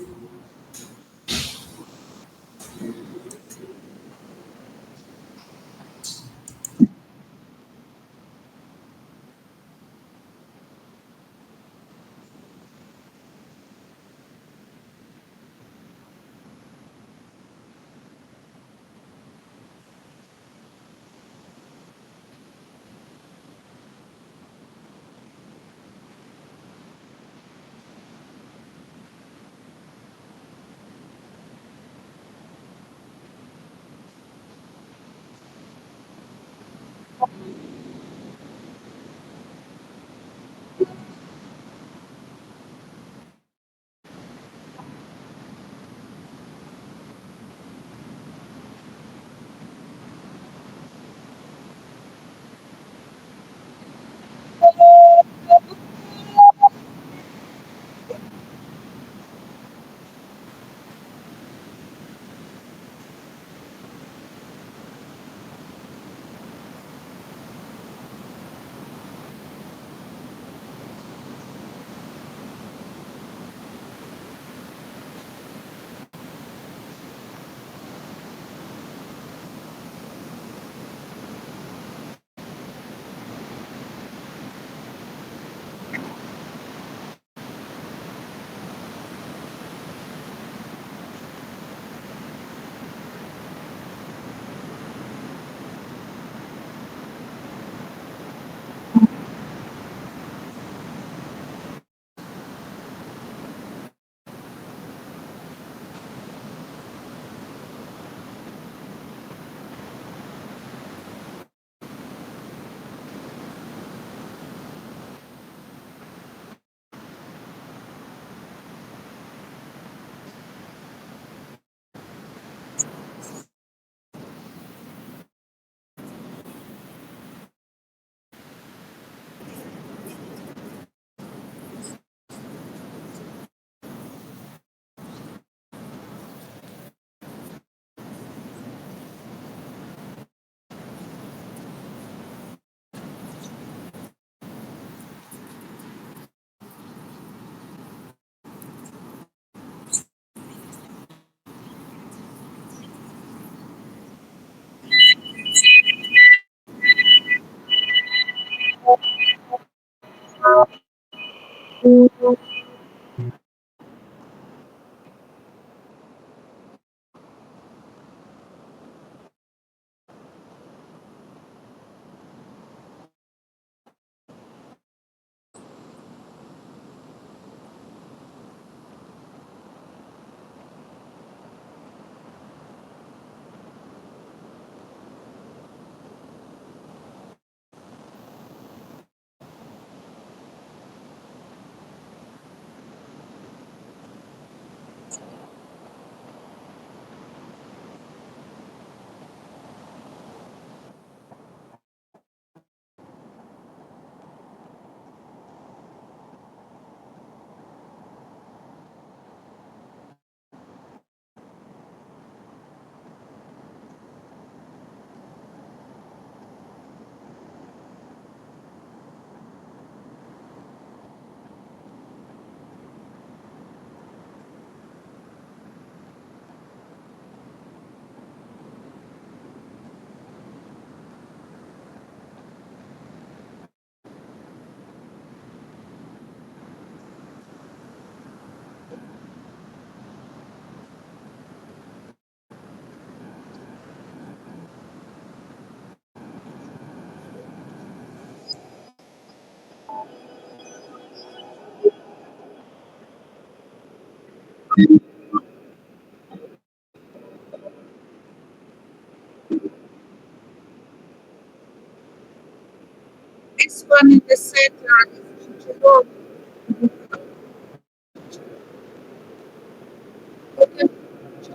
the center is Jerome.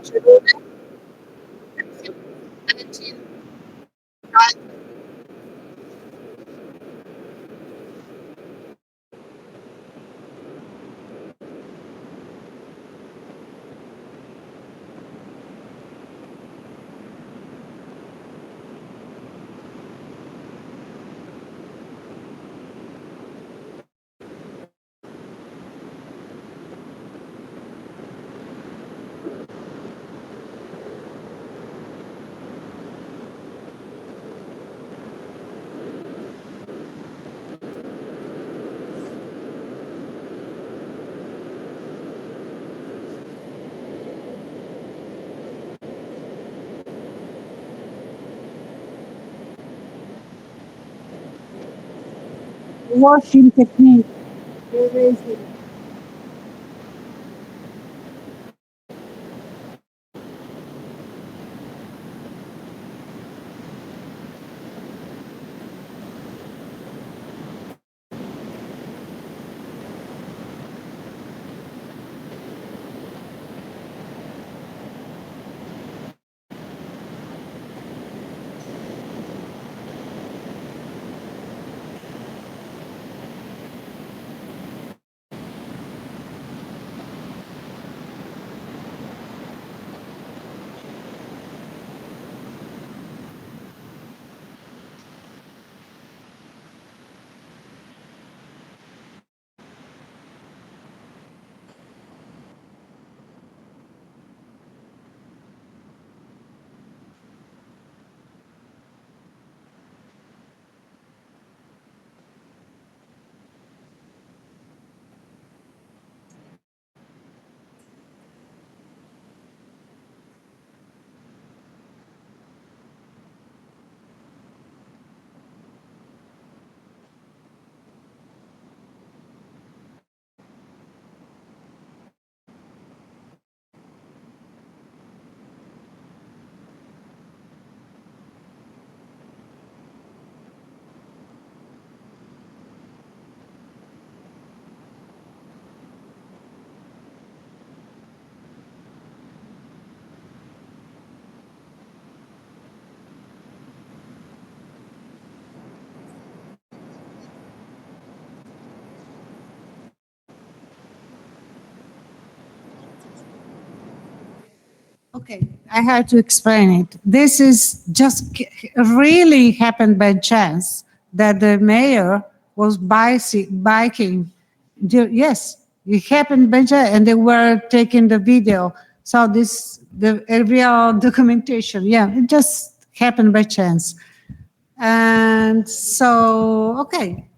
Jerome, washing technique. Erasing. Okay, I have to explain it. This is just really happened by chance that the mayor was biking. Yes, it happened by chance, and they were taking the video. So this the a real documentation. Yeah, it just happened by chance. And so, okay,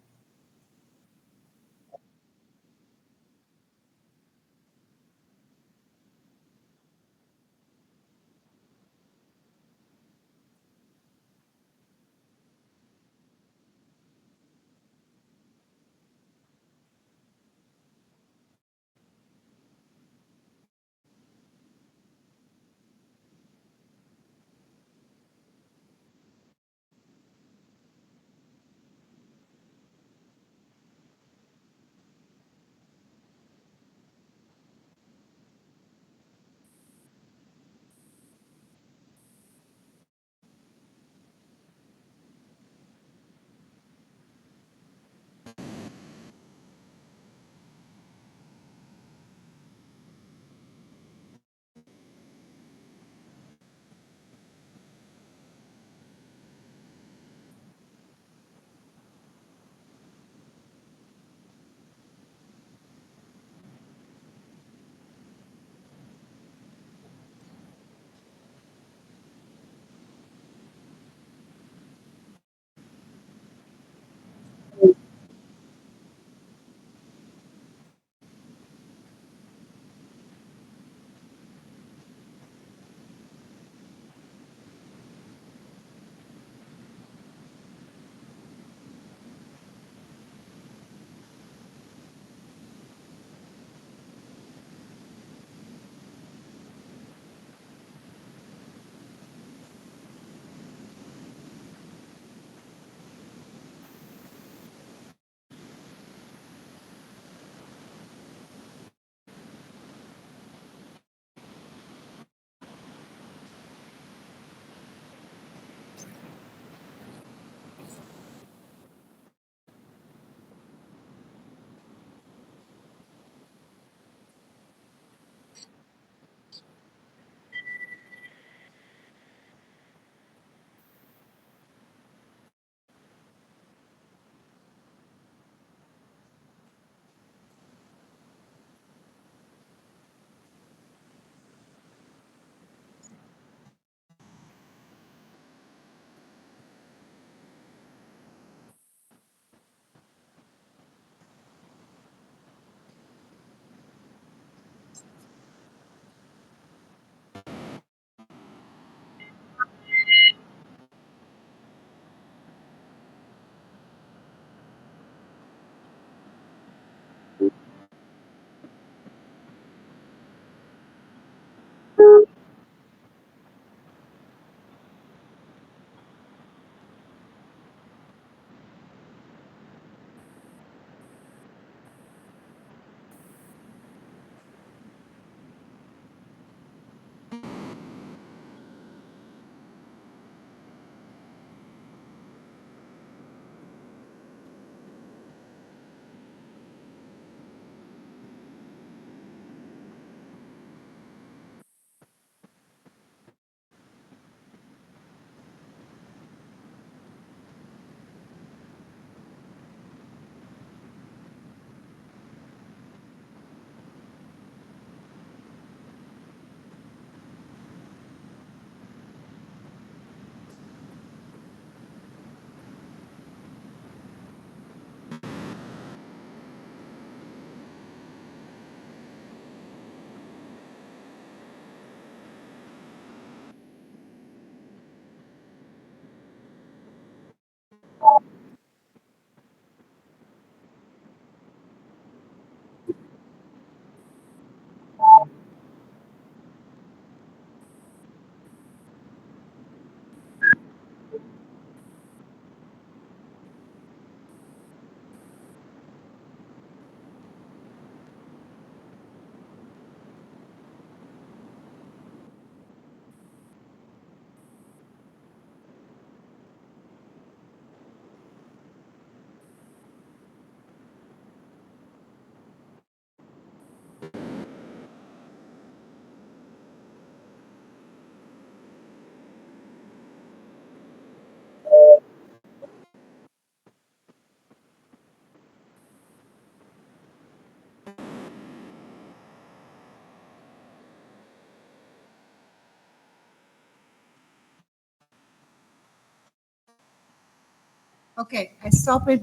Okay, I stop it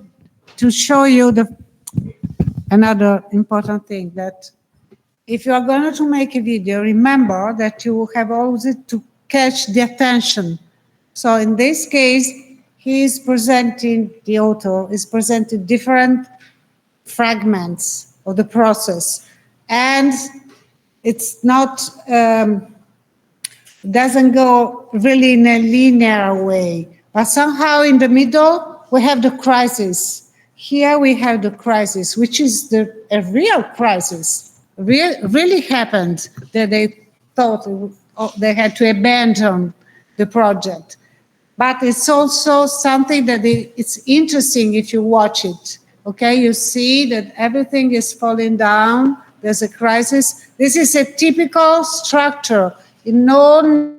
to show you another important thing, that if you are going to make a video, remember that you have always to catch the attention. So in this case, he is presenting, the author is presenting different fragments of the process. And it's not, doesn't go really in a linear way, but somehow in the middle, we have the crisis. Here we have the crisis, which is a real crisis. Really happened that they thought they had to abandon the project. But it's also something that it's interesting if you watch it. Okay, you see that everything is falling down. There's a crisis. This is a typical structure in all.